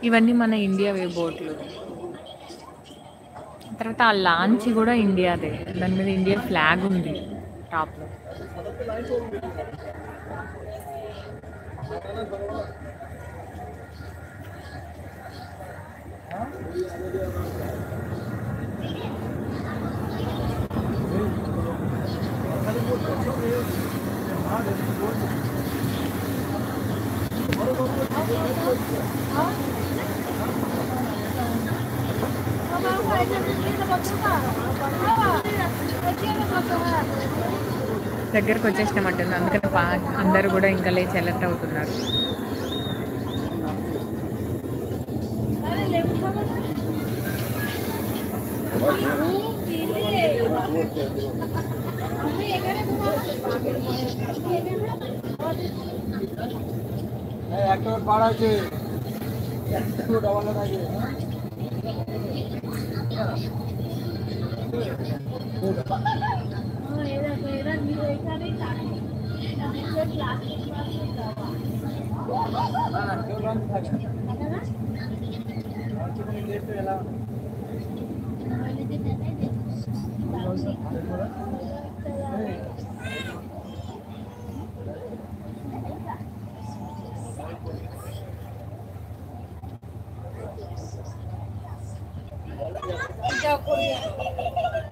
ఇవన్నీ మన ఇండియా వే బోట్లు. తర్వాత ఆ లాంచ్ కూడా ఇండియాదే, దాని మీద ఇండియా ఫ్లాగ్ ఉంది టాప్లో. దగ్గరకు వచ్చేసినామంటుంది, అందుకని అందరూ కూడా ఇంకా లేచి అలర్ట్ అవుతున్నారు.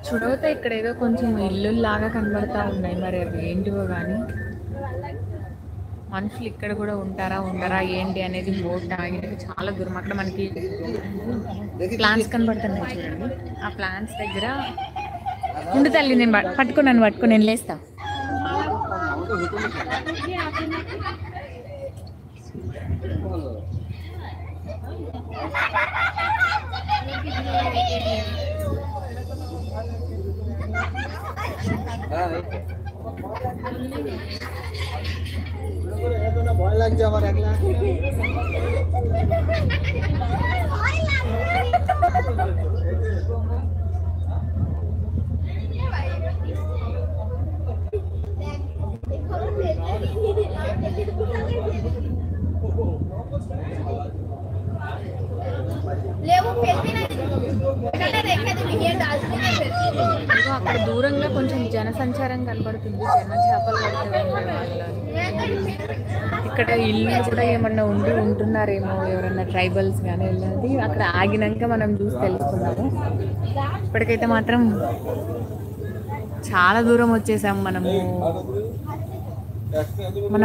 చూడవుతా ఇక్కడ ఏదో కొంచెం ఇల్లు లాగా కనబడతా ఉన్నాయి, మరి అవి ఏంటివో కానీ. మనుషులు ఇక్కడ కూడా ఉంటారా ఉండరా ఏంటి అనేది బోట్ ఆగినట్టు చాలా దూరం. అక్కడ మనకి ప్లాంట్స్ కనబడుతున్నాయి చూడండి, ఆ ప్లాంట్స్ దగ్గర ఉండు తల్లి, నేను పట్టుకుని నేను లేస్తా. ভয় লাগছে আমার একলা। అక్కడ దూరంగా కొంచెం జనసంచారం కనబడుతుంది, చిన్న చేపలు పడుతూ ఇక్కడ ఇల్లు కూడా ఏమన్నా ఉంటున్నారేమో ఎవరన్నా ట్రైబల్స్ కానీ వెళ్ళినది. అక్కడ ఆగినాక మనం చూసి తెలుసుకున్నాము. ఇప్పటికైతే మాత్రం చాలా దూరం వచ్చేసాము మనము. మన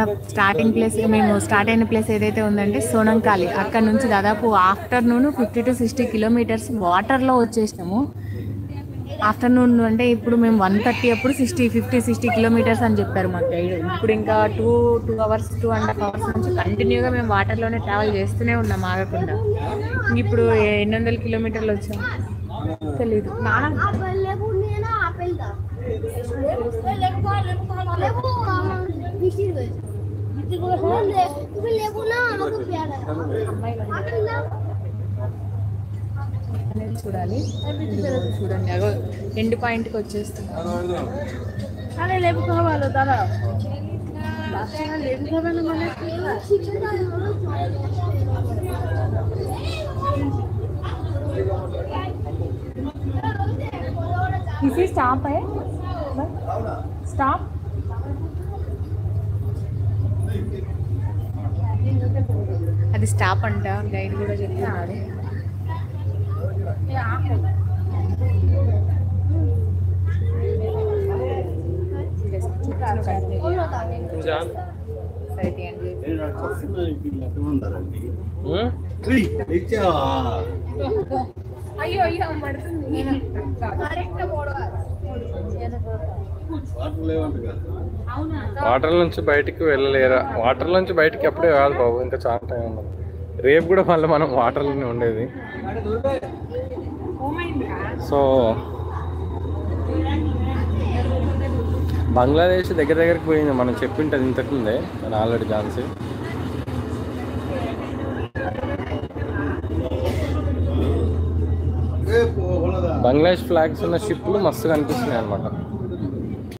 మేము స్టార్ట్ అయిన ప్లేస్ ఏదైతే ఉందంటే సోనంకాలి, అక్కడ నుంచి దాదాపు ఆఫ్టర్నూన్ 50 to 60 కిలోమీటర్స్ వాటర్లో వచ్చేసినాము. ఆఫ్టర్నూన్ అంటే ఇప్పుడు మేము 1:30 అప్పుడు 50-60 కిలోమీటర్స్ అని చెప్పారు మా గైడ్. ఇప్పుడు ఇంకా 2 hours 2.5 hours నుంచి కంటిన్యూగా మేము వాటర్లోనే ట్రావెల్ చేస్తూనే ఉన్నాం ఆగకుండా. ఇప్పుడు 800 కిలోమీటర్లు వచ్చాం తెలీదు. చూడాలి, చూడండి అగో ఎండ్ పాయింట్కి వచ్చేస్తున్నాం. इसी स्टॉप है, स्टॉप అది స్టాప్ అంట, గైడ్ కూడా చెప్తున్నారు. అయ్యో అయ్యో పడుతుంది. వాటర్ నుంచి బయటికి వెళ్ళలేరా? వాటర్ నుంచి బయటికి అప్పుడే కాదు బాబు, ఇంకా చాలా టైం ఉన్నది. రేపు కూడా మళ్ళీ మనం వాటర్లోనే ఉండేది. సో బంగ్లాదేశ్ దగ్గరికి పోయింది, మనం చెప్పింటది ఇంతకుందే నేను ఆల్రెడీ ఝాన్సీ. బంగ్లాదేశ్ ఫ్లాగ్స్ ఉన్న షిప్లు మస్తుగా అనిపిస్తున్నాయి అన్నమాట.